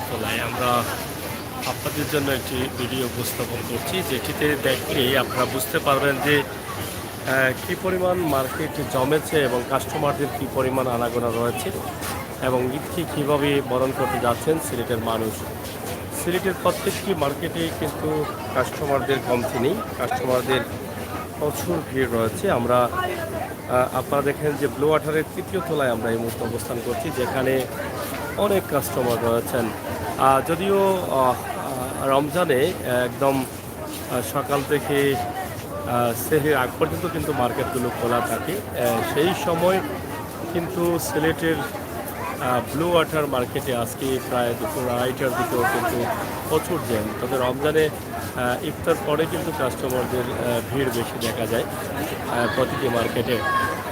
তলায় আমরা আপনাদের জন্য একটি ভিডিও উপস্থাপন করছি, যেটিতে দেখলে আপনারা বুঝতে পারবেন যে কী পরিমাণ মার্কেট জমেছে এবং কাস্টমারদের কী পরিমাণ আনাগোনা রয়েছে এবং ঈদকে কীভাবে বরণ করতে যাচ্ছেন সিলেটের মানুষ। সিলেটের প্রত্যেকটি মার্কেটে কিন্তু কাস্টমারদের কমতি নেই, কাস্টমারদের প্রচুর ভিড় রয়েছে। আপনারা দেখেন যে ব্লু ওয়াটারের তৃতীয় তলায় আমরা এই মুহূর্তে অবস্থান করছি, যেখানে অনেক কাস্টমার রয়েছেন। যদিও রমজানে একদম সকাল থেকে সেহরির আগ পর্যন্ত কিন্তু মার্কেটগুলো খোলা থাকে, সেই সময় কিন্তু সিলেটের ব্লু ওয়াটার মার্কেটে আজকে প্রায় দুপুর 2:30টার দিকেও কিন্তু প্রচুর জ্যাম। তবে রমজানে ইফতার পরে কিন্তু কাস্টমারদের ভিড় বেশি দেখা যায় প্রতিটি মার্কেটে।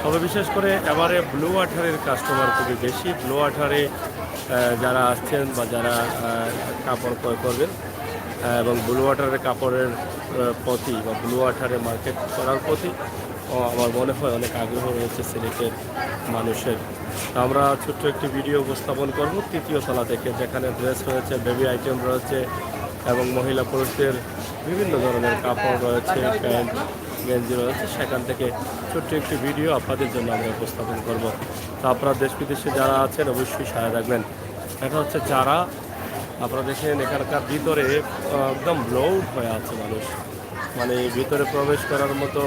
তবে বিশেষ করে এবারে ব্লু ওয়াটারের কাস্টমার খুবই বেশি। ব্লু ওয়াটারে যারা আসছেন বা যারা কাপড় ক্রয় করবেন এবং ব্লু ওয়াটারের কাপড়ের প্রতি বা ব্লু ওয়াটারে মার্কেট করার প্রতি আমার মনে হয় অনেক আগ্রহ রয়েছে সিলেটের মানুষের। আমরা ছোট্ট একটি ভিডিও উপস্থাপন করব তৃতীয় তলা থেকে, যেখানে ড্রেস রয়েছে, বেবি আইটেম রয়েছে এবং মহিলা পুরুষদের বিভিন্ন ধরনের কাপড় রয়েছে, প্যান্ট গেঞ্জি রয়েছে। সেখান থেকে ছোট্ট একটি ভিডিও আপনাদের জন্য আমরা উপস্থাপন করব। তো আপনারা দেশ বিদেশে যারা আছেন অবশ্যই সহায় রাখবেন। এটা হচ্ছে যারা আপনারা দেখেন এখানকার ভিতরে একদম ব্লাউড হয়ে আছে মানুষ, মানে ভিতরে প্রবেশ করার মতো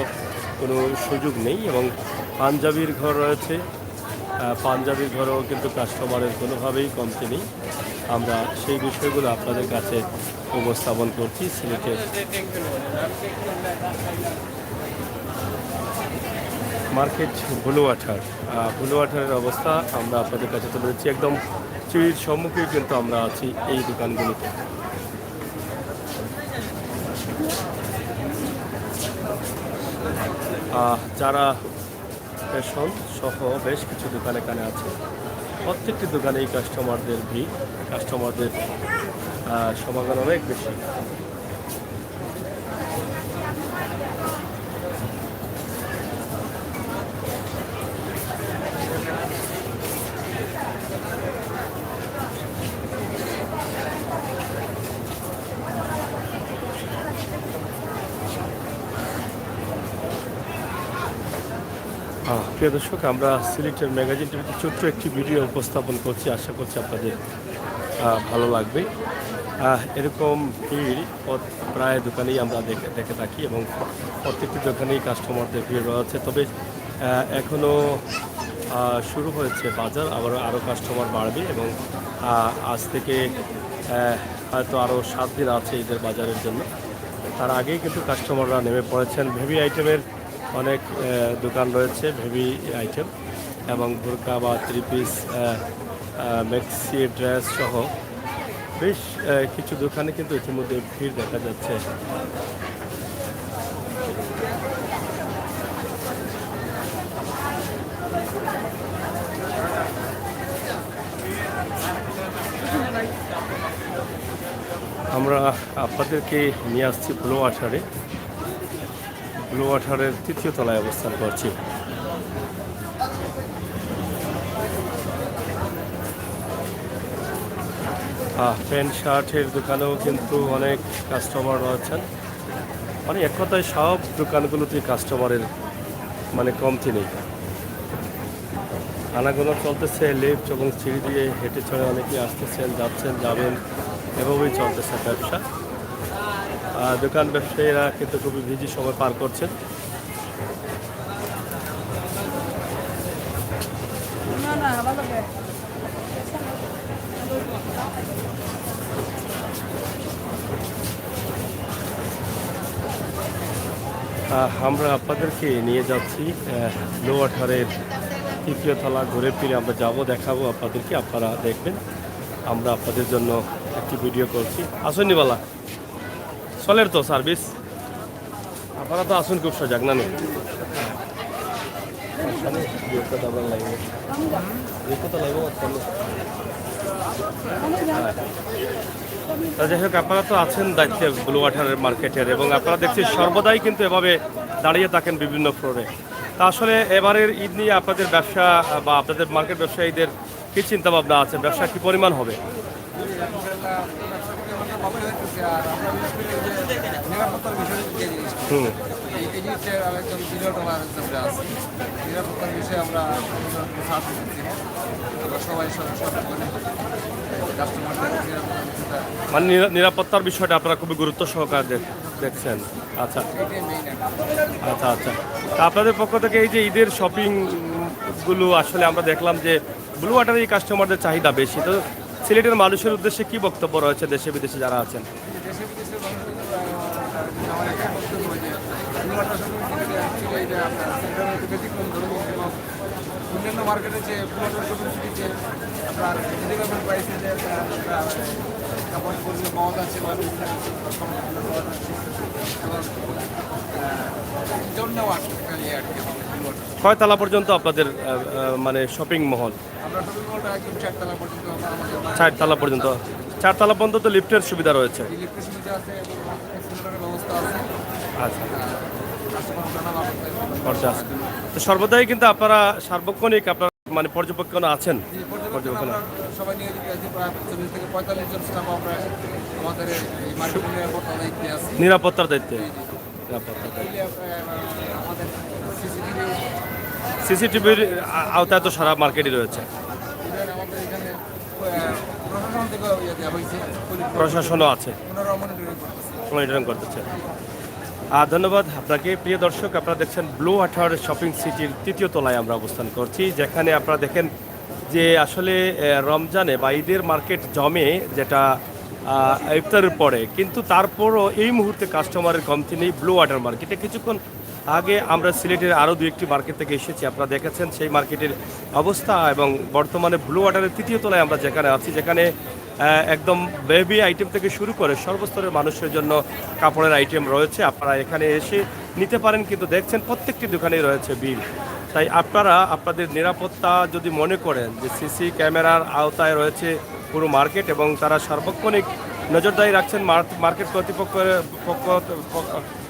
কোনো সুযোগ নেই। এবং পাঞ্জাবির ঘর রয়েছে, পাঞ্জাবির ঘরেও কিন্তু কাস্টমারের কোনোভাবেই কমতি নেই। আমরা সেই বিষয়গুলো আপনাদের কাছে উপস্থাপন করছি। সিলেটের মার্কেট ব্লু ওয়াটারের অবস্থা আমরা আপনাদের কাছে তুলে দিচ্ছি। একদম চিড়ির সম্মুখে কিন্তু আমরা আছি এই দোকানগুলিতে। যারা ফ্যাশন সহ বেশ কিছু দোকান এখানে আছে, প্রত্যেকটি দোকানেই কাস্টমারদের ভিড়, কাস্টমারদের সমাগম অনেক বেশি। প্রিয় দর্শক, আমরা সিলেটের ম্যাগাজিন টিভিতে ছোট্ট একটি ভিডিও উপস্থাপন করছি, আশা করছি আপনাদের ভালো লাগবে। এরকম ভিড় প্রায় দোকানেই আমরা দেখে থাকি এবং প্রত্যেকটি দোকানেই কাস্টমারদের ভিড় রয়েছে। তবে এখনও শুরু হয়েছে বাজার, আরও কাস্টমার বাড়বে এবং আজ থেকে হয়তো আরও 7 দিন আছে ঈদের বাজারের জন্য। তার আগেই কিন্তু কাস্টমাররা নেমে পড়েছেন। বেবি আইটেমের অনেক দোকান রয়েছে, বেবি আইটেম এবং বোরকা বা 3 পিস ম্যাক্সি ড্রেস সহ বেশ কিছু দোকানে কিন্তু ইতিমধ্যে ভিড় দেখা যাচ্ছে। আমরা আপনাদেরকে নিয়ে আসছি ব্লু ওয়াটারের তৃতীয় তলায় অবস্থান করছি। প্যান্ট শার্টের দোকানেও কিন্তু অনেক কাস্টমার রয়েছেন। মানে এক কথায় সব দোকানগুলোতেই কাস্টমারের মানে কমতি নেই, আনাগোনা চলতেছে। লিফট এবং সিঁড়ি দিয়ে হেঁটে চড়ে অনেকেই আসতেছেন, যাচ্ছেন, যাবেন, এভাবেই চলতেছে ব্যবসা। দোকান ব্যবসায়ীরা কিন্তু খুবই বিজি সময় পার করছেন। আমরা আপনাদেরকে নিয়ে যাচ্ছি ব্লু ওয়াটারের তৃতীয় তলা, ঘুরে ফিরে আমরা দেখাবো আপনাদেরকে, আপনারা দেখবেন। আমরা আপনাদের জন্য একটি ভিডিও করছি। আসুনিবালা চলের তো সার্ভিস, আপনারা তো আসুন, খুব সজাগ না নেই। যাই হোক, আপনারা তো আছেন দায়িত্বে ব্লু ওয়াটারের মার্কেটের এবং আপনারা দেখছি সর্বদাই কিন্তু এভাবে দাঁড়িয়ে থাকেন বিভিন্ন ফ্লোরে। তা আসলে এবারের ঈদ নিয়ে আপনাদের ব্যবসা বা আপনাদের মার্কেট ব্যবসায়ীদের কী চিন্তা ভাবনা আছে? ব্যবসা কী পরিমাণ হবে? আলহামদুলিল্লাহ ব্যবসা পরিমাণটা ভালোই হইতেছে। আর আমরা বিশেষ করে এই যে নিরাপত্তার বিষয়ে যে জিনিসটা, হুম। এই জিনিসটা আমি একদম জিরো টলারেন্স আমরা আছি। নিরাপত্তার বিষয়ে আমরা কোনো ধরনের সাহায্য দিচ্ছি না। আমরা সবাই সচেতন কাস্টমারদের নিরাপত্তার বিষয়টা মানে নিরাপত্তার বিষয়টা আপনারা খুবই গুরুত্ব সহকারে দেখছেন। আচ্ছা এটাই মেইন একটা। আচ্ছা আচ্ছা। তা আপনাদের পক্ষ থেকে এই যে ঈদের শপিং গুলো আসলে আমরা দেখলাম যে ব্লু ওয়াটারে এই কাস্টমারদের চাহিদা বেশি। তো সিলেটের মানুষের উদ্দেশ্যে কি বক্তব্য রয়েছে দেশে বিদেশে যারা আছেন? দেশে বিদেশের মানুষদের আমার একটা বক্তব্য যে পুরোটা শুধু ছিল এই যে আপনার সেন্টারের একটু ব্যতিক্রম ধরুন এবং অন্যান্য মার্কেটে যে পুরোটা শুধু যে আপনার রিজনেবল প্রাইসে যে কাপড় পরিয়ে পাওয়া যাচ্ছে বা বিভিন্ন সামগ্রীগুলো পাওয়া যাচ্ছে এবং জন্য আর কি পুরোটা কয়তলা পর্যন্ত আপনাদের মানে শপিং মহল? আমরা শপিং মলটা একদম 4 তলা পর্যন্ত আমাদের 4 তলা পর্যন্ত? 4 তলা পর্যন্ত তো লিফটের সুবিধা রয়েছে। ইলেকট্রিক সুবিধা আছে এবং এক্সিলেটরের ব্যবস্থা আছে। আচ্ছা কাস্টমার জানা বাড়ছে খরচা আছে। তো সর্বদাই কিন্তু আপনারা সার্বক্ষণিক আপনার মানে পর্যবেক্ষণ আছেন। পর্যবেক্ষণ আমরা সবাই নিয়ে যেতে আছি প্রায় 40 থেকে 45 জন স্টাফ আমরা আমাদের এই মার্কেটের নিরাপত্তা দায়িত্বে আছি। নিরাপত্তার দায়িত্বে। নিরাপত্তার দায়িত্বে। আমাদের সিসিটিভি সিসিটিভির আওতায় তো সারা মার্কেটই রয়েছে। আমাদের এখানে প্রশাসন থেকে দেওয়া হয়েছে, প্রশাসনও আছে, ওনারা মনিটরিং করতেছে। মনিটরিং করতেছে। ধন্যবাদ আপনাকে। প্রিয় দর্শক, আপনারা দেখছেন ব্লু ওয়াটার শপিং সিটির 3য় তলায় আমরা অবস্থান করছি, যেখানে আপনারা দেখেন যে আসলে রমজানে বা ঈদের মার্কেট জমে, যেটা ইফতারের পরে, কিন্তু তারপরও এই মুহূর্তে কাস্টমারের কমতি নেই ব্লু ওয়াটার মার্কেটে। কিছুক্ষণ আগে আমরা সিলেটের আরও 2-1টি মার্কেট থেকে এসেছি, আপনারা দেখেছেন সেই মার্কেটের অবস্থা। এবং বর্তমানে ব্লু ওয়াটারের 3য় তলায় আমরা যেখানে আছি, যেখানে একদম বেবি আইটেম থেকে শুরু করে সর্বস্তরের মানুষের জন্য কাপড়ের আইটেম রয়েছে। আপনারা এখানে এসে নিতে পারেন, কিন্তু দেখছেন প্রত্যেকটি দোকানেই রয়েছে বিল। তাই আপনারা আপনাদের নিরাপত্তা যদি মনে করেন যে সিসি ক্যামেরার আওতায় রয়েছে পুরো মার্কেট এবং তারা সার্বক্ষণিক নজরদারি রাখছেন মার্কেট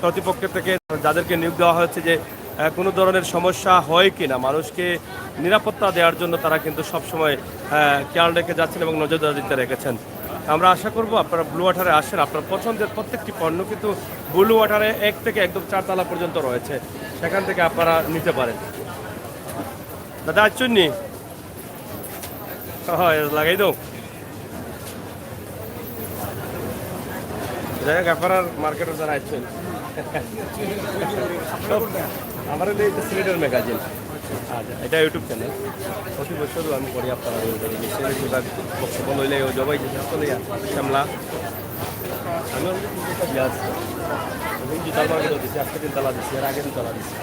কর্তৃপক্ষের থেকে যাদেরকে নিয়োগ দেওয়া হয়েছে, যে কোনো ধরনের সমস্যা হয় কি না, মানুষকে নিরাপত্তা দেওয়ার জন্য তারা কিন্তু সবসময় খেয়াল রেখে যাচ্ছেন এবং নজরদারিতে রেখেছেন। আমরা আশা করব আপনারা ব্লু ওয়াটারে আসেন, আপনার পছন্দের প্রত্যেকটি পণ্য কিন্তু ব্লু ওয়াটারে 1 থেকে একদম 4 তলা পর্যন্ত রয়েছে, সেখান থেকে আপনারা নিতে পারেন। দাদা আসছেন নি? হয় লাগাই দাও। যাই হোক, আপনার মার্কেটে যারা আসছেন, আমার এটা সিলেটের ম্যাগাজিন। আচ্ছা, এটা ইউটিউব চ্যানেল। প্রতি বছর আমি করি আপনারা সিলেট বিভাগ বক্তব্য লইলে জবাই চলে শ্যামলা। আমি জুতার মার্কেটও দিচ্ছি, আজকে 3 তলা দিচ্ছি, এর আগে 2 তলা দিচ্ছি।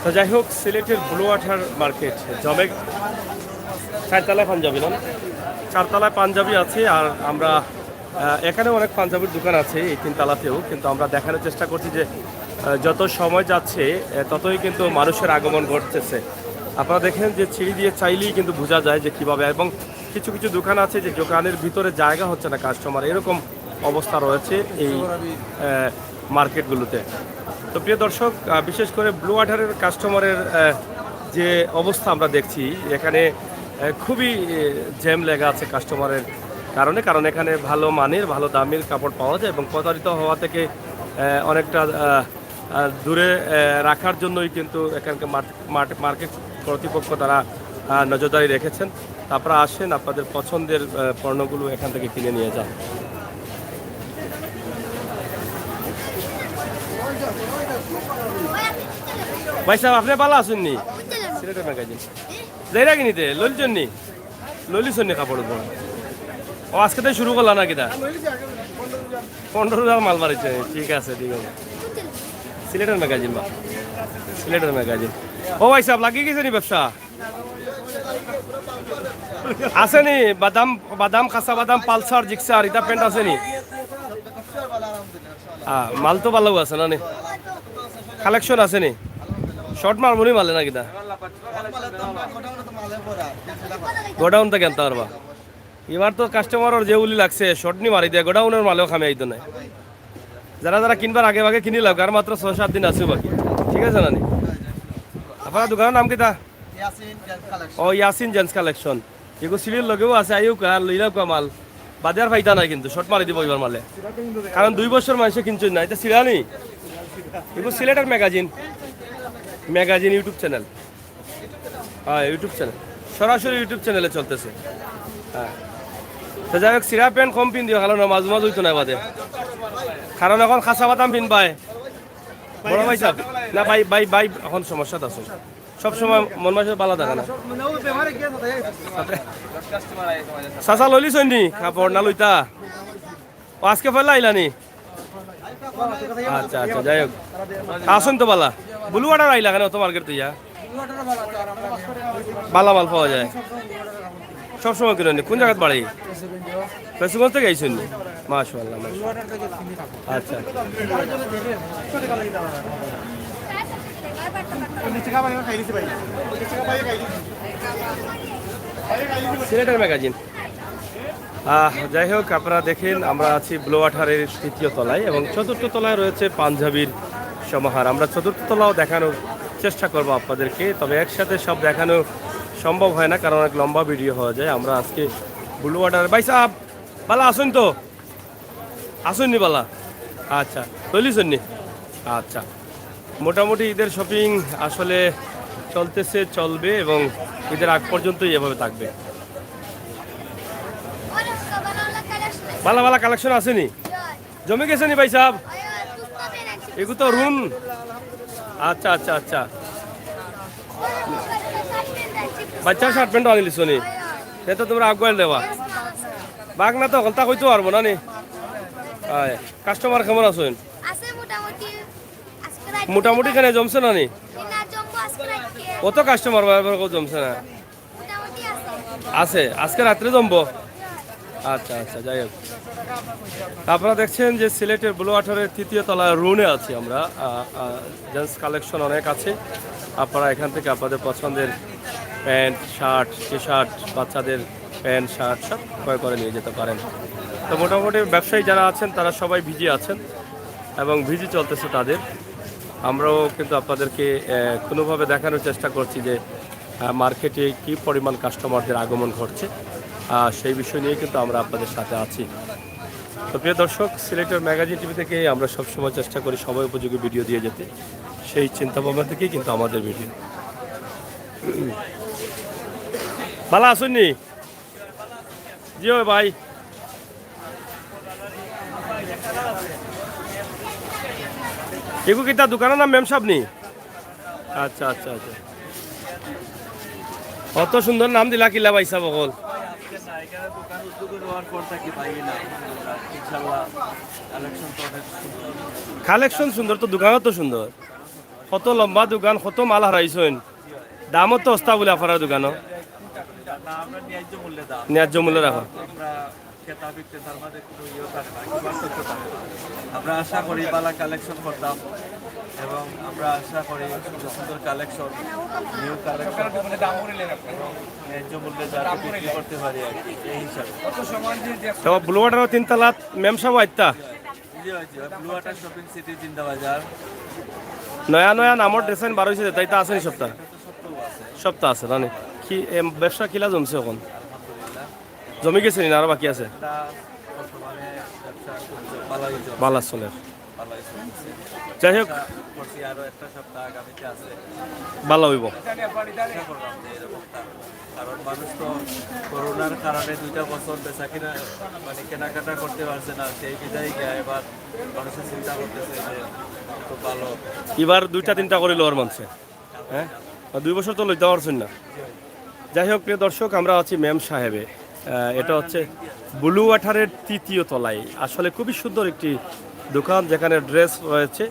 তো যাই হোক, সিলেটের ব্লু ওয়াটার মার্কেট জমে। 4 তলায় পাঞ্জাবি নন, 4 তলায় পাঞ্জাবি আছে। আর আমরা এখানে অনেক পাঞ্জাবির দোকান আছে এই 3 তলাতেও, কিন্তু আমরা দেখানোর চেষ্টা করছি যে যত সময় যাচ্ছে ততই কিন্তু মানুষের আগমন ঘটতেছে। আপনারা দেখেন যে সিঁড়ি দিয়ে চাইলেই কিন্তু বোঝা যায় যে কীভাবে, এবং কিছু কিছু দোকান আছে যে দোকানের ভিতরে জায়গা হচ্ছে না কাস্টমার, এরকম অবস্থা রয়েছে এই মার্কেটগুলোতে। তো প্রিয় দর্শক, বিশেষ করে ব্লু ওয়াটারের কাস্টমারের যে অবস্থা আমরা দেখছি, এখানে খুবই জ্যাম লেগে আছে কাস্টমারের কারণে। কারণ এখানে ভালো মানের ভালো দামের কাপড় পাওয়া যায় এবং প্রতারিত হওয়া থেকে অনেকটা দূরে রাখার জন্যই কিন্তু এখানকার মার্কেট কর্তৃপক্ষ তারা নজরদারি রেখেছেন। আপনারা আসেন, আপনাদের পছন্দের পণ্যগুলো এখান থেকে কিনে নিয়ে যান। ভাই সাহেব, আপনি ভালো আসেন নি? সিলেটের ম্যাগাজিন যাই রাখি নিতে লইলছেন নি? লইলিছেন নি কাপড়ের উপর? ও আজকে তাই শুরু করলাম নাকি? তা 15,000 মাল বাড়িছে। ঠিক আছে, ঠিক আছে। সিলেটের ম্যাগাজিন বা সিলেটের ম্যাগাজিন। ও ভাই সাহেব, লাগিয়ে গেছে নি ব্যবসা? আছে নি? বাদাম বাদাম কাঁচা বাদাম পালসার জিক্সার এটা প্যান্ট আছে নি? মাল তো ভালো আছে না? কালেকশন আছে নি? শর্ট মাল মনে মালে নাকি? তা গোডাউন থেকে আনতে পারবা? এবার তো কাস্টমারের যে উলি লাগছে শর্ট নি মারি দেয়, গোডাউনের মালেও খামে আইতো না। যারা যারা কিনবার আগে ভাগে কিনি লাগ, আর মাত্র 6-7 দিন আছে বাকি। ঠিক আছে না? আপনার দোকানের নাম কি? তা ও ইয়াসিন জেন্টস কালেকশন। এগুলো সিলির লগেও আছে, আইও কা লইলাও কা মাল। বাদে আর ফাইদা নাই কিন্তু শর্ট মারি দিব এবার মারলে কারণ 2 বছর মানুষে কিনছেন না এটা সিরানি এগুলো সিলেটের ম্যাগাজিন ইউটিউব চ্যানেল হ্যাঁ ইউটিউব চ্যানেল সরাসরি ইউটিউব চ্যানেলে চলতেছে হ্যাঁ তো যাই হোক সিরা প্যান্ট কম পিন দিও কারণ মাঝ মাঝ হইতো না বাদে কারণ এখন খাসা বাদাম পিন পায় বড় ভাই সাহেব না ভাই এখন সমস্যাটা আছে সবসময় মন মাসে পালা থাকে না চাচা লইলিস নি কাপড় না লইতা ও আজকে ফেলা আইলানি আচ্ছা আচ্ছা যাই হোক আসুন তো বালা ব্লু ওয়াটার আইলা কেন তো মার্কেট তুই বালা মাল পাওয়া যায় সবসময় কিনে কোন জায়গায় বাড়ি ফেসবুক থেকে আইসুন নি মাশাআল্লাহ আচ্ছা সিলেটের ম্যাগাজিন যাই হোক আপনারা দেখেন আমরা আছি ব্লু ওয়াটারের 3য় তলায় এবং 4র্থ তলায় রয়েছে পাঞ্জাবির সমাহার আমরা 4র্থ তলাও দেখানোর চেষ্টা করব আপনাদেরকে তবে একসাথে সব দেখানো সম্ভব হয় না কারণ অনেক লম্বা ভিডিও হয়ে যায় আমরা আজকে ব্লু ওয়াটার ভাই সাহেব বালা আসুন তো আসুননি বালা আচ্ছা চলিসনি আচ্ছা মোটামুটি ঈদের শপিং আসলে চলবে এবং ঈদের আগ পর্যন্তই এভাবে থাকবে ভালো কালেকশন আসেনি জমে গেছে নি ভাই সাহেব এগুলো তো রুন আচ্ছা আচ্ছা আচ্ছা বাচ্চার শার্ট প্যান্ট আনিলিস নি সে তো তোমরা আগুয়াল দেওয়া বাঘ না তো হলতা কইতে পারবো না নি কাস্টমার কেমন আছেন মোটামুটি কেন জমছে না নি কত কাস্টমার জমছে না আছে আজকে রাত্রে জমবো আচ্ছা আচ্ছা যাই হোক আপনারা দেখছেন যে সিলেটের ব্লু ওয়াটারের 3য় তলায় রুনে আছি আমরা জেন্টস কালেকশন অনেক আছে আপনারা এখান থেকে আপনাদের পছন্দের প্যান্ট শার্ট টি শার্ট বাচ্চাদের প্যান্ট শার্ট সব ক্রয় করে নিয়ে যেতে পারেন তো মোটামুটি ব্যবসায়ী যারা আছেন তারা সবাই ভিজি আছেন এবং ভিজি চলতেছে তাদের আমরাও কিন্তু আপনাদেরকে কোনোভাবে দেখানোর চেষ্টা করছি যে মার্কেটে কী পরিমাণ কাস্টমারদের আগমন ঘটছে সেই বিষয় নিয়ে কিন্তু আমরা আপনাদের সাথে আছি তো প্রিয় দর্শক সিলেটের ম্যাগাজিন টিভি থেকে আমরা সবসময় চেষ্টা করি সবাই উপযোগী ভিডিও দিয়ে যেতে সেই চিন্তাভাবনা থেকেই কিন্তু আমাদের ভিডিও ভালো আসুননি জিও ভাই এগুলো কি তার দোকানের নাম মেম সাহেব নি আচ্ছা আচ্ছা আচ্ছা অত সুন্দর নাম দিলা কিলা পাইসা বকল কালেকশন সুন্দর তো দোকানও তো সুন্দর কত লম্বা দোকান কত মাল হারাইছেন দামও তো অস্তা বলে আপনার দোকানও ন্যায্য মূল্য রাখো আমরা আশা করি বালা কালেকশন করতাম এবং আমরা আশা করি সুন্দর সুন্দর কালেকশন নিউ কালেকশন ন্যায্য মূল্যে যারা বিক্রি করতে পারি আর কি এই হিসাবে তো ব্লু ওয়াটার 3 তলা মেম সাহেব আইতা blue water shopping city Zindabazar নয়া নামর ডিজাইন বার হয়েছে তাই তো আছে সপ্তাহ আছে জানি কি ব্যবসা কিলা জমছে এখন জমি গেছে না আরো বাকি আছে ভালো চলে যাই হোক ভালো হইব কারণ মানুষ তো করোনার কারণে 2টা বছর বেচা কিনা মানে কেনাকাটা করতে পারছে না সেই বিদায় গিয়ে এবার মানুষের চিন্তা করতেছে যে খুব ভালো এবার 2টা-3টা করে লোয়ার মানছে হ্যাঁ 2 বছর তো লইতে পারছেন না যাই হোক প্রিয় দর্শক আমরা আছি মেম সাহেবে এটা হচ্ছে ব্লু ওয়াটারের 3য় তলায় আসলে খুবই সুন্দর একটি দোকান যেখানে ড্রেস রয়েছে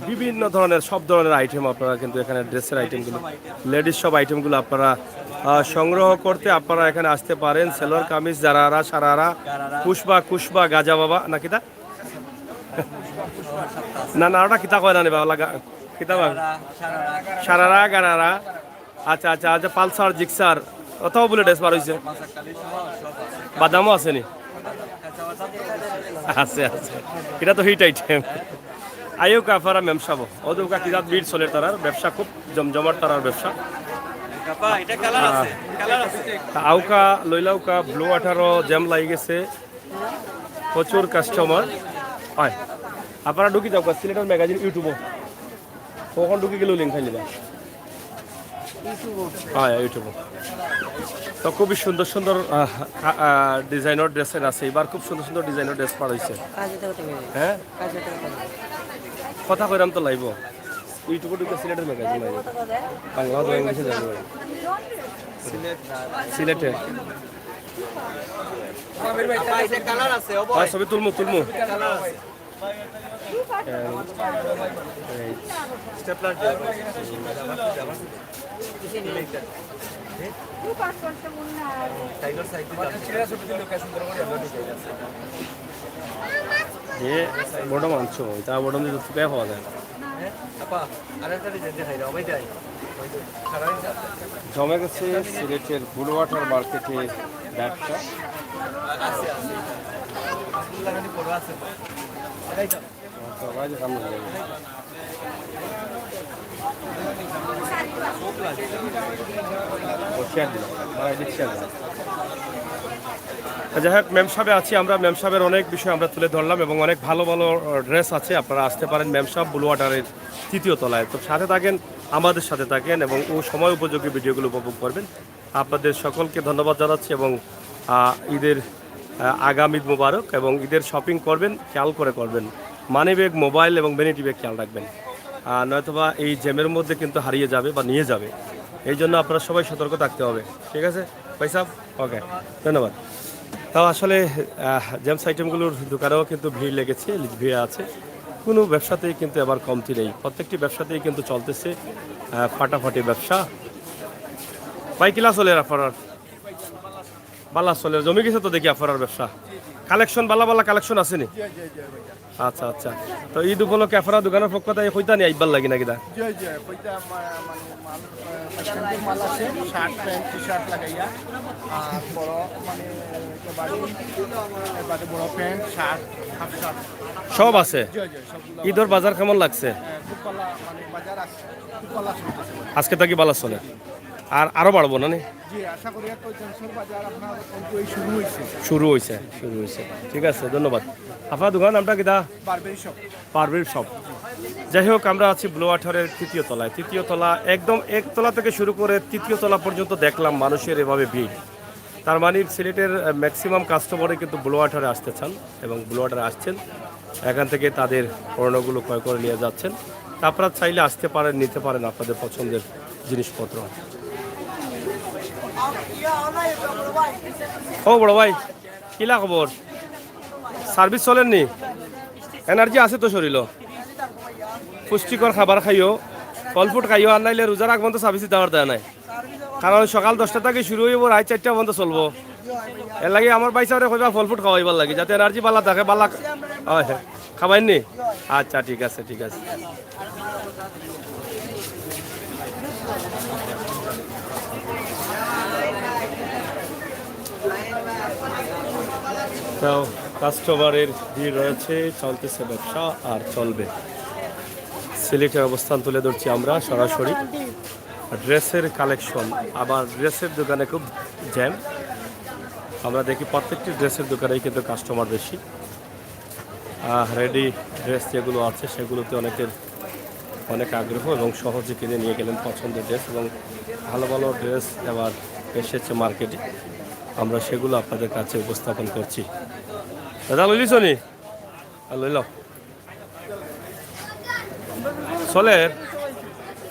বিভিন্ন ধরনের সব ধরনের আইটেম আপনারা কিন্তু এখানে ড্রেসের আইটেমগুলো লেডিস সব আইটেমগুলো আপনারা সংগ্রহ করতে আপনারা এখানে আসতে পারেন সেলোয়ার কামিজ জারারা সারারা কুশবা গাজা বাবা না কিতা না ওটা কিতা কয় না বাবা কিতা সারারা গারারা আচ্ছা আচ্ছা আচ্ছা পালসার জিক্সার অথবা বলে ড্রেস বার হয়েছে বাদামও আছে নি আছে এটা তো হিট আইটেম আইও কাফারা মেমসাব ওদৌকা কিরাত ভিড় চলে তারার ব্যবসা খুব জমজমাট তারার ব্যবসা আউকা লইলাউকা ব্লু ওয়াটারও জ্যাম লাগি গেছে প্রচুর কাস্টমার হয়। আপনারা ঢুকি যাও সিলেটের ম্যাগাজিন ইউটিউবও কখন ঢুকি গেলেও লিঙ্ক খাইলি না হ্যাঁ ইউটিউবও। তো খুবই সুন্দর সুন্দর ডিজাইনার ড্রেসের আছে, এবার খুব সুন্দর সুন্দর ডিজাইনার ড্রেস পাওয়া হয়েছে। হ্যাঁ কথা কইরাম তো লাইব ইউটিউবে ঢুকে সিলেটের ম্যাগাজিন লাইব বাংলা তো ইংলিশে জানবো সিলেটে ছবি তুলমু তুলমু যে বড় মাংস তা বড় দিয়ে তো পেয়ে পাওয়া যায় জমে গেছে সিলেটের ব্লু ওয়াটার মার্কেটে ব্যবসা। যাই হোক ম্যাম সাহেবে আছি আমরা, ম্যাম সাহেবের অনেক বিষয় আমরা তুলে ধরলাম এবং অনেক ভালো ভালো ড্রেস আছে, আপনারা আসতে পারেন ম্যাম সাহেব ব্লু ওয়াটারের 3য় তলায়। তো সাথে থাকেন, আমাদের সাথে থাকেন এবং ও সময় উপযোগী ভিডিওগুলো উপভোগ করবেন। আপনাদের সকলকে ধন্যবাদ জানাচ্ছি এবং ঈদের আগামী ঈদ মুবারক এবং ঈদের শপিং করবেন খেয়াল করে করবেন, মানি ব্যাগ মোবাইল এবং ভ্যানিটি ব্যাগ খেয়াল রাখবেন, নয়তোবা এই জ্যামের মধ্যে কিন্তু হারিয়ে যাবে বা নিয়ে যাবে, এই জন্য আপনারা সবাই সতর্ক থাকতে হবে। ঠিক আছে ভাই সাহেব, ওকে ধন্যবাদ। তাও আসলে জেমস আইটেমগুলোর দোকানেও কিন্তু ভিড় লেগেছে, ভিড় আছে, কোনো ব্যবসাতেই কিন্তু এবার কমতি নেই, প্রত্যেকটি ব্যবসাতেই কিন্তু চলতেছে ফাটাফাটি ব্যবসা। ভাই কিলা চলে আপনার বালা চলে জমি গেছে তো দেখি আপনার ব্যবসা কালেকশন বালা বালা কালেকশন আছে নি? আচ্ছা আচ্ছা, তো ঈদ উপলক্ষে আপনার দোকানের পক্ষ থেকে কইতা নি আইবার লাগি নাকি দা? সব আছে। ঈদের বাজার কেমন লাগছে? আজকে থাকি বালা চলে আর আরো বাড়বো না? শুরু হয়েছে। ঠিক আছে ধন্যবাদ। আপনার দোকান নামটা কিটা? পারভেজ শপ। যাই হোক আমরা আছি ব্লু ওয়াটারের 3য় তলায়। 3য় তলা একদম 1 তলা থেকে শুরু করে 3য় তলা পর্যন্ত দেখলাম মানুষের এভাবে ভিড়। তার মানে সিলেটের ম্যাক্সিমাম কাস্টমারই কিন্তু ব্লু ওয়াটারে আসতে চান এবং ব্লু ওয়াটারে আসছেন, এখান থেকে তাদের পণ্যগুলো ক্রয় করে নিয়ে যাচ্ছেন। আপনারা চাইলে আসতে পারেন, নিতে পারেন আপনাদের পছন্দের জিনিসপত্র। ও বড় ভাই কিলা খবর? সার্ভিস চলেননি? এনার্জি আছে তো শরীর? পুষ্টিকর খাবার খাইও, ফল ফ্রুট খাইও, আর নাইলে রোজার আগ পর্যন্ত সার্ভিস দেওয়ার দেয় নাই, কারণ সকাল 10টা থেকে শুরু হইব, রাত 4টা পর্যন্ত চলবো। এর লাগে আমার বাইসারে কইবা ফল ফ্রুট খাওয়াইবার লাগে যাতে এনার্জি বালা থাকে। বালা খাবাইনি? আচ্ছা ঠিক আছে ঠিক আছে। তো কাস্টমারের ভিড় রয়েছে, চলতেছে ব্যবসা আর চলবে। সিলেটের অবস্থান তুলে ধরছি আমরা সরাসরি। ড্রেসের কালেকশন, আবার ড্রেসের দোকানে খুব জ্যাম। আমরা দেখি প্রত্যেকটি ড্রেসের দোকানেই কিন্তু কাস্টমার বেশি। রেডি ড্রেস যেগুলো আছে সেগুলোতে অনেক আগ্রহ এবং সহজে কিনে নিয়ে গেলেন পছন্দের ড্রেস, এবং ভালো ভালো ড্রেস এবার এসেছে মার্কেটে, আমরা সেগুলো আপনাদের কাছে উপস্থাপন করছি। দাদা লইলিস নি? লইল চলে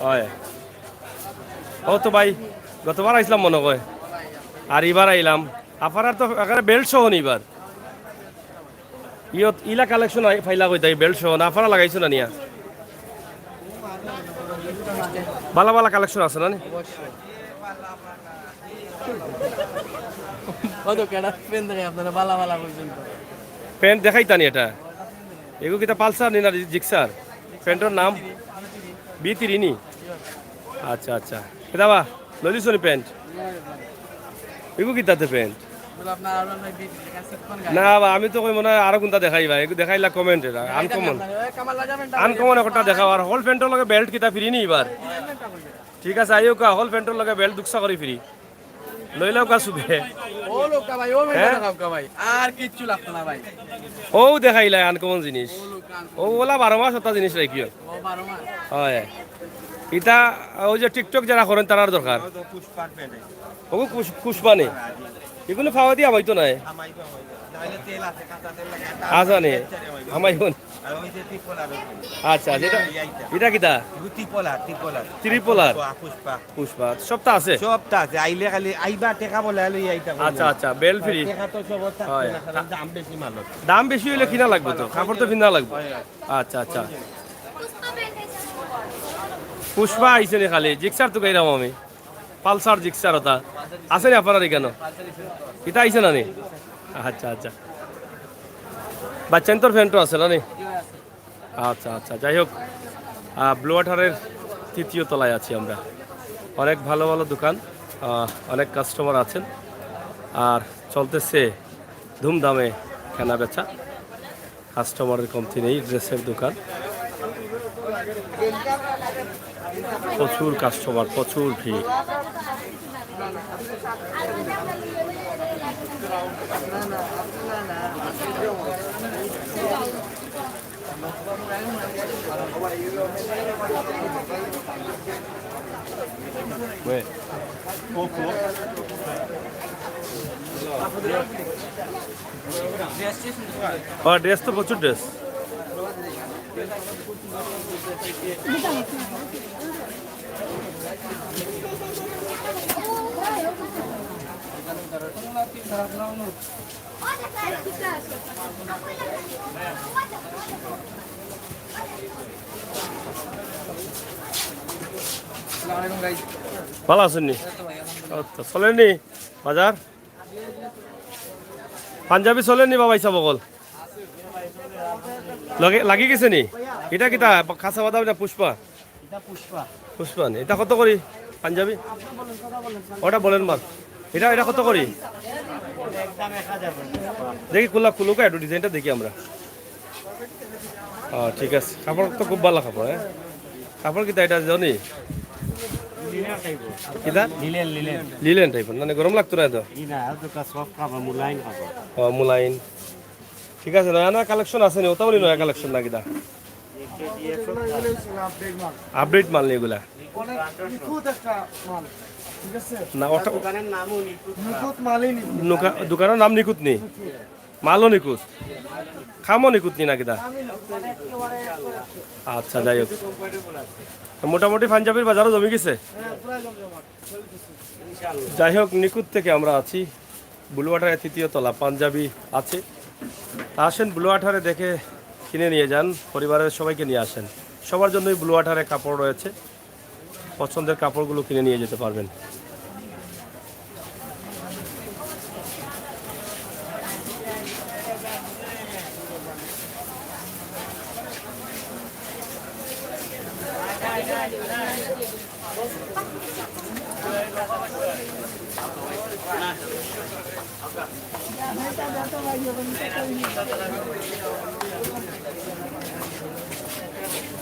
হয়। ও তো ভাই গতবার আইসলাম মনে হয়, আর এবার আইলাম। আপনার তো এখানে বেল্ট সহ নি এবার? ইলা কালেকশন ফাইলা কই তাই বেল্ট সহ না আপনারা লাগাইছো না নিয়া? বালা বালা কালেকশন আছে না? প্যান্ট দেখাইতানি এটা? এগুলো কিটা পালসার নি না জিক্সার? প্যান্টের নাম B3 নি? আচ্ছা আচ্ছা, কেদাবা লইলিস নি প্যান্ট? এগুলো কিতাতে প্যান্ট? না আমি তো কই মনে হয় আরো কোনটা দেখাই ভাই, এগুলো দেখাইলা কমেন্টে আনকমন একটা দেখাও। আর হল প্যান্টের লগে বেল্ট কিতা ফ্রি নি এবার? ঠিক আছে আইও কা হল প্যান্টের লগে বেল্ট দুকসা করি ফ্রি। লইলাও কা সুবে ও লোকটা ভাই ও মেয়ে দেখাও কা ভাই আর কিচ্ছু লাগতো না ভাই ও দেখাইলা আনকমন জিনিস ও বলা 12 মাস ওটা জিনিস রাখিও ও 12 মাস হয় ইটা ওই যে টিকটক যারা করেন তার দরকার পুষ্পার পেটে ও কুশবানি এগুলো খাওয়া দিয়া হয়তো নাই আমাইবা হয় নাহলে তেল আছে কাঁচা তেল লাগে আজানে আমাইগুন আর ওই যে ত্রিপোলার আচ্ছা যেটা এটা কিটা ত্রিপোলার ত্রিপোলার পুষ্পা পুষ্পা সবটা আছে সবটা আছে আইলে খালি আইবা টেকা বলে আইলে আইতা আচ্ছা আচ্ছা বেল ফ্রি টেকা তো সব হয়। থাকবে না দাম বেশি মালত দাম বেশি হইলে কিনা লাগবে তো কাপড় তো কিনা লাগবে আচ্ছা আচ্ছা পুষ্পা আইছে নি খালি জিক্সার তো গাইরাম আমি পালসার জিক্সার ওটা আছে নি আপনার এখানে এটা আইছে না নি আচ্ছা আচ্ছা বাচ্চান তোর ফ্যানটো আছে না নি আচ্ছা আচ্ছা যাই হোক ব্লু ওয়াটারের তৃতীয় তলায় আছি আমরা অনেক ভালো ভালো দোকান অনেক কাস্টমার আছেন আর চলতেছে ধুমধামে কেনা বেচা কাস্টমারের কমতি নেই ড্রেসের দোকান প্রচুর কাস্টমার প্রচুর ভিড় ড্রেস তো প্রচুর ড্রেস আসসালামু আলাইকুম গাইস ভালো আছেন নি আচ্ছা চলেননি বাজার পাঞ্জাবি চলেননি বাবা ইসা বগল লাগি গেছে নি এটা কিটা খাসা বাদাম না পুষ্পা পুষ্পা নি এটা কত করি পাঞ্জাবি ওটা বলেন মার এটা এটা কত করি দেখি খুলুকা একটু ডিজাইনটা দেখি আমরা ঠিক আছে কাপড় তো খুব ভালো কাপড় হ্যাঁ কাপড় কিতা এটা জানি কিতা লিলেন টাইপের মানে গরম লাগতো না তো মুলাইন ঠিক আছে নয়া নয়া কালেকশন আছে নি ওটা বলি নয়া কালেকশন না কিতা আপডেট মাল নি এগুলা অনেক নিখুঁত একটা মাল ঠিক আছে না ওটা নিখুঁত মালই দোকানের নাম নিখুঁত নি মালও নিখুঁত খামও নিখুঁত নি না কিতা আচ্ছা যাই হোক মোটামুটি পাঞ্জাবির বাজারও জমে গেছে যাই হোক নিখুঁত থেকে আমরা আছি ব্লু ওয়াটারের তৃতীয় তলা পাঞ্জাবি আছে আসেন ব্লু ওয়াটারে দেখে কিনে নিয়ে যান পরিবারের সবাইকে নিয়ে আসেন সবার জন্যই ব্লু ওয়াটারে কাপড় রয়েছে পছন্দের কাপড়গুলো কিনে নিয়ে যেতে পারবেন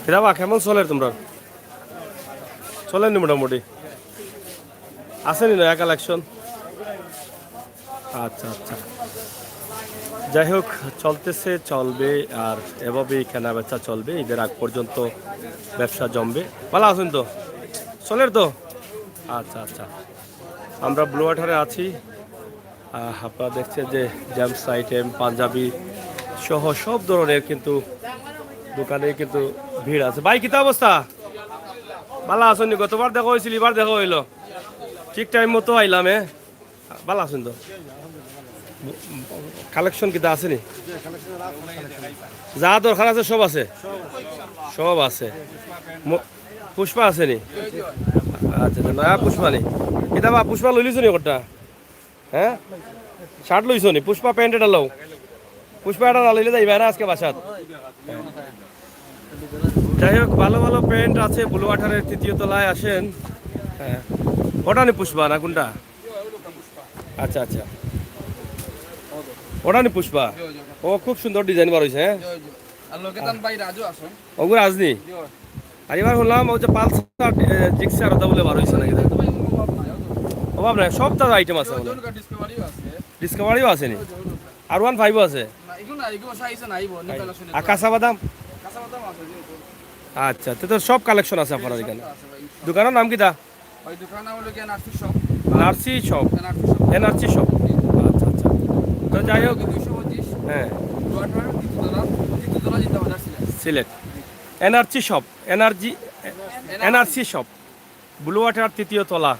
কিরাবা কেমন চলে তোমরা চলেনি মোটামুটি আসেনি নয়া কালেকশন আচ্ছা আচ্ছা যাই হোক চলতেছে চলবে আর এভাবেই কেনা বেচা চলবে ঈদের আগ পর্যন্ত ব্যবসা জমবে ভালো আছেন তো চলের তো আচ্ছা আচ্ছা আমরা ব্লু ওয়াটারে আছি আপনারা দেখছেন যে জেমস আইটেম পাঞ্জাবি সহ সব ধরনের কিন্তু দোকানে কিন্তু ভিড় আছে ভাই কিতা অবস্থা ভালো আছেন গতবার দেখা হয়েছিল এবার দেখা হইলো ঠিক টাইম মতো আইলাম ভালো আছেন তো কালেকশন কিতা আছে নি যা দরকার আছে সব আছে সব আছে পুষ্পা আছে নি আচ্ছা নয়া পুষ্পা নি কিতা বা পুষ্পা লইলিছ নি কটা হ্যাঁ শার্ট লইছ নি পুষ্পা প্যান্ট এটা লও পুষ্পা এটা লইলে যাইবা না আজকে বাসাত যাই হোক ভালো ভালো প্যান্ট আছে ব্লু ওয়াটারের তৃতীয় তলায় আসেন হ্যাঁ ওটা নি পুষ্পা না কোনটা আচ্ছা আচ্ছা ওটা নি পুষ্পা ও খুব সুন্দর ডিজাইন বার হয়েছে হ্যাঁ আর লোকেতান ভাই রাজু আসুন ওগুলো আজনি আর এবার শুনলাম ও যে পালসার জিক্সার ওটা বলে বার হয়েছে নাকি ও অভাব নাই, সব তার আইটেম আছে মনে হয়। ডিসকভারিও আছে। ডিসকভারিও আছে নি, আর 1.5 আছে, না এগুলো না, এগুলো সাইজে নাইব নিউ কালেকশন। আর কাঁচা বাদাম। কাঁচা বাদাম আছে যে এগুলো। আচ্ছা, তো সব কালেকশন আছে আপনার এখানে। আছে ভাই। দোকানের নাম কি দা? ওই দোকান নাম হলো গিয়া নার্সি শপ। নার্সি শপ, নার্সি শপ। NRC shop. আচ্ছা আচ্ছা, তো যাই হোক, 225 হ্যাঁ ওয়াটার তিতুতলা জিন্দা বাজার Sylhet. Sylhet NRC shop, NRC shop, blue water তৃতীয় তলা,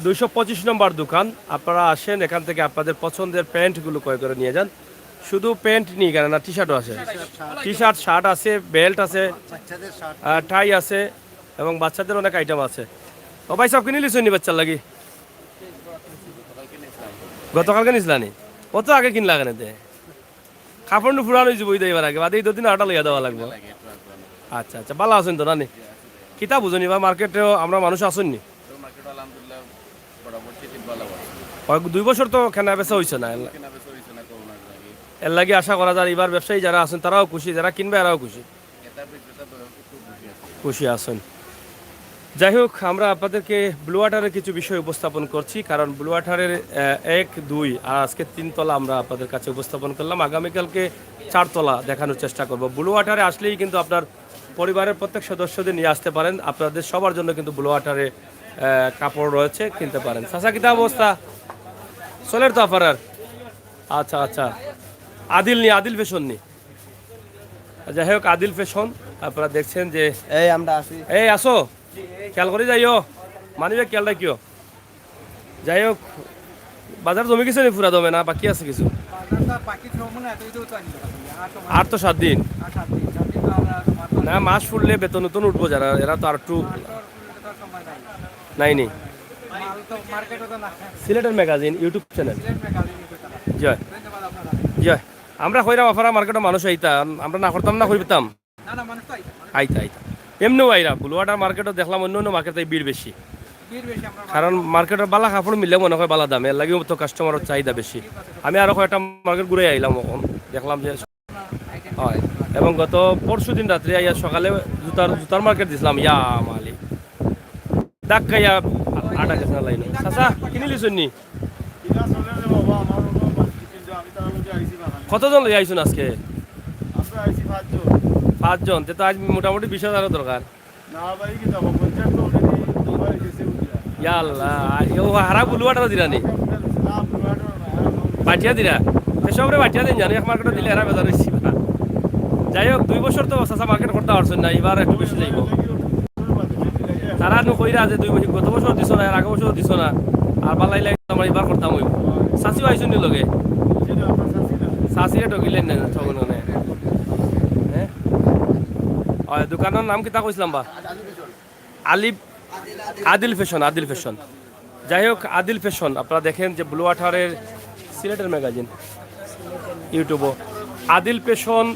225 নম্বর দোকান। আপনারা আসেন, এখান থেকে আপনাদের পছন্দের প্যান্টগুলো ক্রয় করে নিয়ে যান। শুধু প্যান্ট নিয়ে গেলেন না, টি শার্টও আছে, টি শার্ট, শার্ট আছে, বেল্ট আছে, টাই আছে, এবং বাচ্চাদের অনেক আইটেম আছে। ও ভাই সব কিনে লিখছেন নি বাচ্চার লাগি? গতকালকে নিছিলানি? কত আগে কিনলা কেন দে? কাপড় নু ফুরানো হয়েছে বই দেবার আগে, বাদে এই 2 দিন আটা লইয়া দেওয়া লাগবে। আচ্ছা আচ্ছা, ভালো আছেন তো নানি? কিতা বুঝুনি বা মার্কেটেও আমরা মানুষ আসুননি? মার্কেট আলহামদুলিল্লাহ বরাবর ঠিক ভালো আছে। 2 বছর তো কেনা বেচা হয়েছে না, কেনা বেচা হইছে না করোনার আগে। এর লাগে আশা করা যায় এবার ব্যবসায়ী যারা আছেন তারাও খুশি, যারা কিনবে এরাও খুশি, এটা বিক্রেতা তো খুব খুশি আছে। খুশি আছেন। যাই হোক, আমরা আপনাদেরকে ব্লু ওয়াটারের কিছু বিষয় উপস্থাপন করছি, কারণ ব্লু ওয়াটারের 1, 2 আর আজকে 3 তলা আমরা আপনাদের কাছে উপস্থাপন করলাম। আগামীকালকে 4 তলা দেখানোর চেষ্টা করব। ব্লু ওয়াটারে আসলেই কিন্তু আপনার পরিবারের প্রত্যেক সদস্যদের নিয়ে আসতে পারেন, আপনাদের সবার জন্য কিন্তু ব্লু ওয়াটারে কাপড় রয়েছে, কিনতে পারেন। চাচা কিতা অবস্থা চলের তো আপনার? আচ্ছা আচ্ছা, আদিল ফ্যাশন নি। যাই হোক, আদিল ফ্যাশন আপনারা দেখছেন যে এই আমরা আসি। এই আসো, খেয়াল করে যাইও, মানিবে খেয়াল রাখিও। যাই হোক, বাজার জমে গেছে নি পুরা দমে, না বাকি আছে কিছু? বাজারটা বাকি সময় না এতই তো চাই আর তো 7 দিন, 8 দিন 7 দিন তো আমরা মাত্র না মাস ফুললে বেতন নতুন উঠবো যারা, এরা তো আর একটু সময় নাই। নাই নি। মাল তো মার্কেটে তো না। সিলেটের magazine YouTube channel, Sylhet magazine তো জয় ধন্যবাদ আপনারা। জয়। আমরা কইরাম আফারা মার্কেটের মানুষ আইতাম, আমরা না করতাম না, কইতাম না না মানুষ তো আইতা এমনিও আইরা। ব্লু ওয়াটার মার্কেটও দেখলাম অন্য অন্য মার্কেটে ভিড় বেশি, ভিড় বেশি আমরা কারণ মার্কেটের বালা কাপড় মিললে মনে হয় বালা দাম, এর লাগে তো কাস্টমারের চাহিদা বেশি। আমি আরো কয়েকটা মার্কেট ঘুরে আইলাম, এখন দেখলাম যে হয়। এবং গত পরশু দিন রাত্রে আইয়া সকালে জুতার মার্কেট দিছিলাম, ইয়া মালিক ডাক খাইয়া আটা গেছে না লাইন। চাচা কিনি লিছুন নি? কতজন লই আইছুন আজকে? 5 জন, তো আজ মোটামুটি 20,000 দরকার। ইয়া আল্লাহ, ও হারা ব্লু ওয়াটার দিরানি বাটিয়া দিরা, সবরে বাটিয়া দিন জানি, এক মার্কেটে দিলে এরা বেজার হয়েছি। যাই হোক, 2 বছর তো চাচা মার্কেট করতে পারছেন না, এবার একটু বেশি যাইব। তারা নু কইরা যে 2 বছর, গত বছর দিছ না, এর আগের বছর দিছ না, আর বালাই লাগে আমরা এবার করতাম হইব। চাচিও আইসুন নি লগে? চাচিরে ঠকিলেন না ঠকন হ্যাঁ। দোকানের নাম কিতা কইছিলাম বা? আদিল ফ্যাশন। যাই হোক, আদিল ফ্যাশন আপনারা দেখেন যে ব্লু ওয়াটারের সিলেটের ম্যাগাজিন ইউটিউবও আদিল ফ্যাশন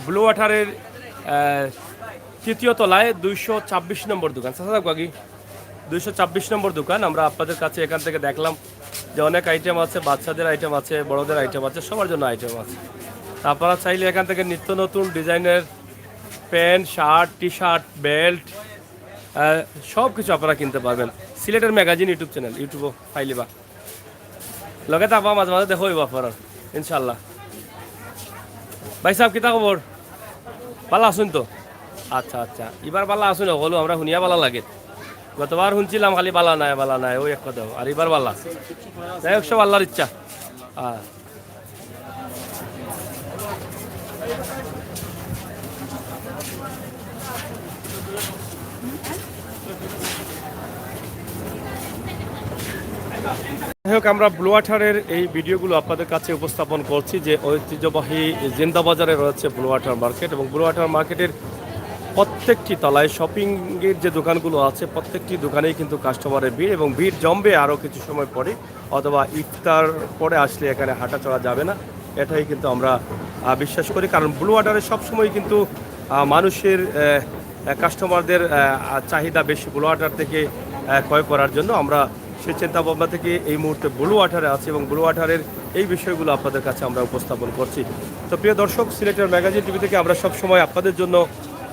ব্লু ওয়াটারের 3য় তলায় 226 নম্বর দোকান। চাচা কাকি 226 নম্বর দোকান। আমরা আপনাদের কাছে এখান থেকে দেখলাম যে অনেক আইটেম আছে, বাচ্চাদের আইটেম আছে, বড়দের আইটেম আছে, সবার জন্য আইটেম আছে। আপনারা চাইলে এখান থেকে নিত্য নতুন ডিজাইনের pant, shirt, T shirt, belt সব কিছু আপনারা কিনতে পারবেন। সিলেটের ম্যাগাজিন ইউটিউব চ্যানেল, ইউটিউবও পাইলিবা লগে তাপা মাঝে মাঝে দেখো আপনার ইনশাল্লাহ। ভাই সাহেব কিতা খবর? ভালো আসুন তো? আচ্ছা আচ্ছা, এবার বালা আসুন, হলো আমরা শুনিয়া বালা লাগে। গতবার শুনছিলাম খালি বালা নাই ওই এক কথা, আর এবার বালা। যাই হোক, সব আল্লাহর ইচ্ছা। যাই হোক, আমরা ব্লু ওয়াটারের এই ভিডিওগুলো আপনাদের কাছে উপস্থাপন করছি যে ঐতিহ্যবাহী জিন্দাবাজারে রয়েছে ব্লু ওয়াটার মার্কেট, এবং ব্লু ওয়াটার মার্কেটের প্রত্যেকটি তলায় শপিংয়ের যে দোকানগুলো আছে প্রত্যেকটি দোকানেই কিন্তু কাস্টমারের ভিড়, এবং ভিড় জমবে আরও কিছু সময় পরে, অথবা ইফতার পরে আসলে এখানে হাঁটা চলা যাবে না, এটাই কিন্তু আমরা বিশ্বাস করি। কারণ ব্লু ওয়াটারে সবসময় কিন্তু মানুষের কাস্টমারদের চাহিদা বেশি ব্লু ওয়াটার থেকে ক্রয় করার জন্য। আমরা সেই চিন্তা ভাবনা থেকে এই মুহূর্তে ব্লু ওয়াটারে আছি, এবং ব্লু ওয়াটারের এই বিষয়গুলো আপনাদের কাছে আমরা উপস্থাপন করছি। তো প্রিয় দর্শক, সিলেটের ম্যাগাজিন টিভি থেকে আমরা সব সময় আপনাদের জন্য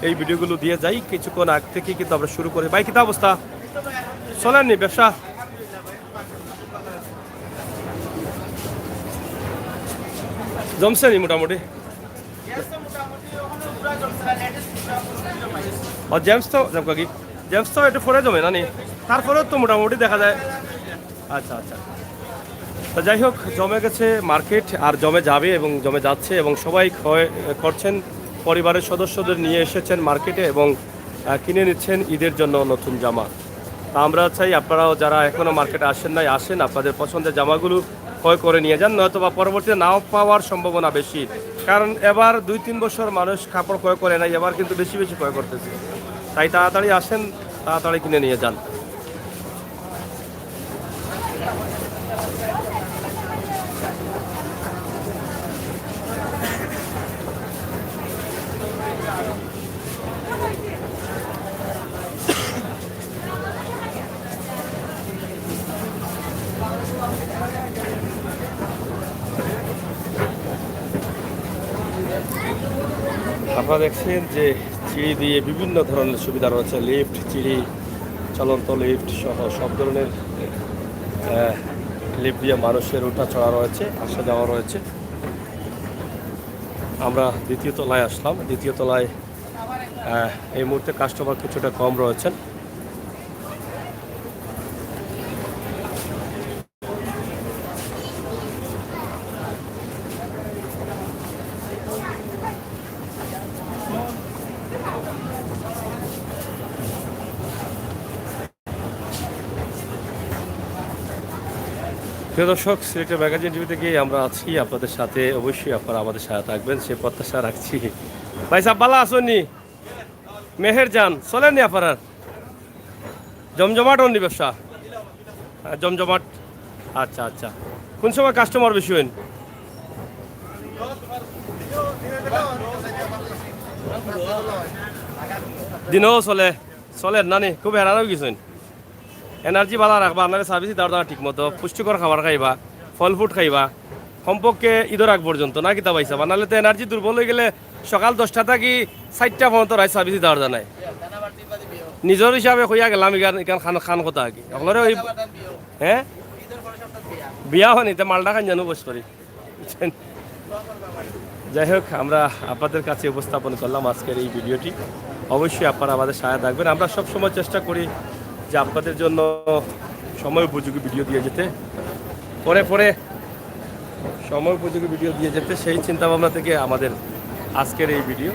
এই ভিডিওগুলো দিয়ে যাই। কিছুক্ষণ আগ থেকে কিন্তু আমরা শুরু করি। ভাই কিতা অবস্থা? চলেননি ব্যবসা? জমছে নি মোটামুটি? ও জেমস তো কি জেমস তো একটু পরে জমে না নি, তারপরেও তো মোটামুটি দেখা যায়। আচ্ছা আচ্ছা, তো যাই হোক, জমে গেছে মার্কেট আর জমে যাবে এবং জমে যাচ্ছে এবং সবাই ক্রয় করছেন, পরিবারের সদস্যদের নিয়ে এসেছেন মার্কেটে এবং কিনে নিচ্ছেন ঈদের জন্য নতুন জামা। তা আমরা চাই আপনারাও যারা এখনও মার্কেটে আসেন নাই আসেন, আপনাদের পছন্দের জামাগুলো ক্রয় করে নিয়ে যান, নয়তো বা পরবর্তীতে নাও পাওয়ার সম্ভাবনা বেশি। কারণ এবার 2-3 বছর মানুষ কাপড় ক্রয় করে নাই, এবার কিন্তু বেশি বেশি ক্রয় করতেছে। তাই তাড়াতাড়ি আসেন, তাড়াতাড়ি কিনে নিয়ে যান। আপনারা দেখছেন যে সিঁড়ি দিয়ে বিভিন্ন ধরনের সুবিধা রয়েছে, লিফট, সিঁড়ি, চলন্ত লিফট সহ সব ধরনের লিফট দিয়ে মানুষের ওঠা চড়া রয়েছে, আসা যাওয়া রয়েছে। আমরা দ্বিতীয় তলায় আসলাম। দ্বিতীয় তলায় এই মুহূর্তে কাস্টমার কিছুটা কম রয়েছেন। প্রিয় দর্শক, সিলেটের ম্যাগাজিন টিভি থেকে আমরা আছি আপনাদের সাথে, অবশ্যই আপনারা আমাদের সাথে থাকবেন সে প্রত্যাশা রাখছি। ভাই সাহেব ভালো আসুননি? মেহের যান চলেননি আপনার? জমজমাট অন্য ব্যবসা? জমজমাট। আচ্ছা আচ্ছা, কোন সময় কাস্টমার বেশি হন? দিনও চলে চলেন নানি? খুব হেরানো গেছেন। এনার্জি ভালো রাখবা, আপনার সার্ভিস দেওয়ার দানা ঠিক মতো, পুষ্টিকর খাবার খাইবা, ফল ফ্রুট খাইবা, সম্পর্কে ঈদের আগ পর্যন্ত না কিতা পাইছা। নাহলে তো এনার্জি দুর্বল হয়ে গেলে সকাল 10টা থাকি 4টা পর্যন্ত রায় সার্ভিস দেওয়ার জানাই। নিজের হিসাবে হইয়া গেলাম এখান খান খান কথা কি আপনার ওই হ্যাঁ বিয়া হয়নি, তা মালটা খান জানো বস করি। যাই হোক, আমরা আপনাদের কাছে উপস্থাপন করলাম আজকের এই ভিডিওটি। অবশ্যই আপনারা আমাদের সাথে থাকবেন। আমরা সব সময় চেষ্টা করি যে আপনাদের জন্য সময় উপযোগী ভিডিও দিয়ে যেতে, পরে সময় উপযোগী ভিডিও দিয়ে যেতে, সেই চিন্তাভাবনা থেকে আমাদের আজকের এই ভিডিও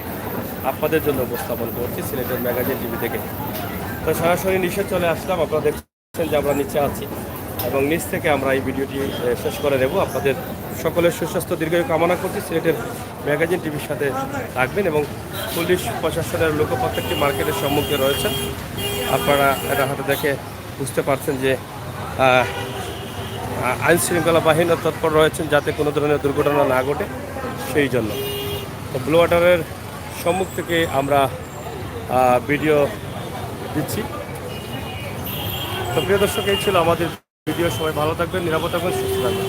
আপনাদের জন্য উপস্থাপন করছি সিলেটের ম্যাগাজিন টিভি থেকে। তো সরাসরি নিচে চলে আসলাম। আপনারা দেখছেন যে আমরা নিচে আছি এবং নিচ থেকে আমরা এই ভিডিওটি শেষ করে নেব। আপনাদের সকলের সুস্বাস্থ্য দীর্ঘায়ু কামনা করছি। সিলেটের ম্যাগাজিন টিভির সাথে থাকবেন এবং পুলিশ প্রশাসনের লোক প্রত্যেকটি মার্কেটের সম্মুখে রয়েছেন। আপনারা এটা হাতে দেখে বুঝতে পারছেন যে আইন শৃঙ্খলা বাহিনী তৎপর রয়েছেন যাতে কোনো ধরনের দুর্ঘটনা না ঘটে, সেই জন্য। তো ব্লু ওয়াটারের সম্মুখ থেকে আমরা ভিডিও দিচ্ছি। তো প্রিয় দর্শক, এই ছিল আমাদের ভিডিও। সবাই ভালো থাকবেন, নিরাপদ থাকবেন, সুস্থ থাকবেন।